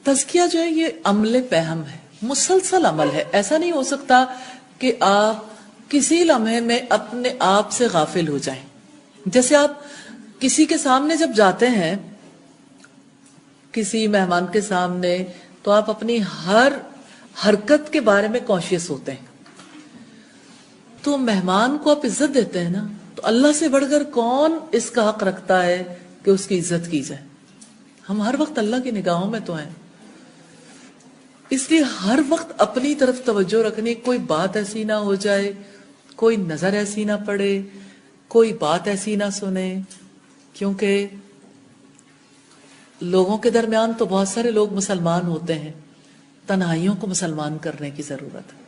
تزکیہ جو ہے یہ عمل پہم ہے، مسلسل عمل ہے. ایسا نہیں ہو سکتا کہ آپ کسی لمحے میں اپنے آپ سے غافل ہو جائیں. جیسے آپ کسی کے سامنے جب جاتے ہیں، کسی مہمان کے سامنے، تو آپ اپنی ہر حرکت کے بارے میں کانشیس ہوتے ہیں. تو مہمان کو آپ عزت دیتے ہیں نا، تو اللہ سے بڑھ کر کون اس کا حق رکھتا ہے کہ اس کی عزت کی جائے؟ ہم ہر وقت اللہ کی نگاہوں میں تو ہیں. اس لیے ہر وقت اپنی طرف توجہ رکھنی، کوئی بات ایسی نہ ہو جائے، کوئی نظر ایسی نہ پڑے، کوئی بات ایسی نہ سنے. کیونکہ لوگوں کے درمیان تو بہت سارے لوگ مسلمان ہوتے ہیں، تنہائیوں کو مسلمان کرنے کی ضرورت ہے.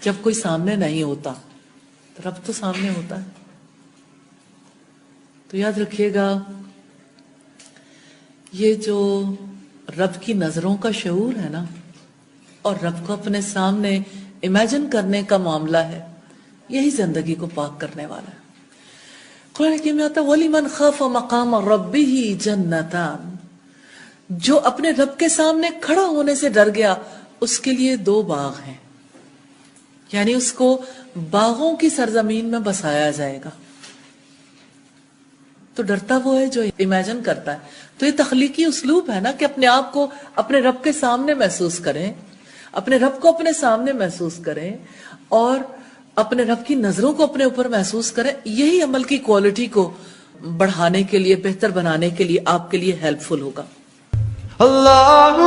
جب کوئی سامنے نہیں ہوتا تو رب تو سامنے ہوتا ہے. تو یاد رکھیے گا، یہ جو رب کی نظروں کا شعور ہے نا، اور رب کو اپنے سامنے امیجن کرنے کا معاملہ ہے، یہی زندگی کو پاک کرنے والا ہے. قرآن حکیم میں آتا ہے وَلِمَنْ خَافَ مَقَامَ رَبِّهِ جَنَّتَانِ، جو اپنے رب کے سامنے کھڑا ہونے سے ڈر گیا، اس کے لیے 2 باغ ہیں. یعنی اس کو باغوں کی سرزمین میں بسایا جائے گا. تو ڈرتا وہ ہے جو امیجن کرتا ہے. تو یہ تخلیقی اسلوب ہے نا کہ اپنے آپ کو اپنے رب کے سامنے محسوس کریں، اپنے رب کو اپنے سامنے محسوس کریں، اور اپنے رب کی نظروں کو اپنے اوپر محسوس کریں. یہی عمل کی کوالٹی کو بڑھانے کے لیے، بہتر بنانے کے لیے آپ کے لیے ہیلپ فل ہوگا. اللہ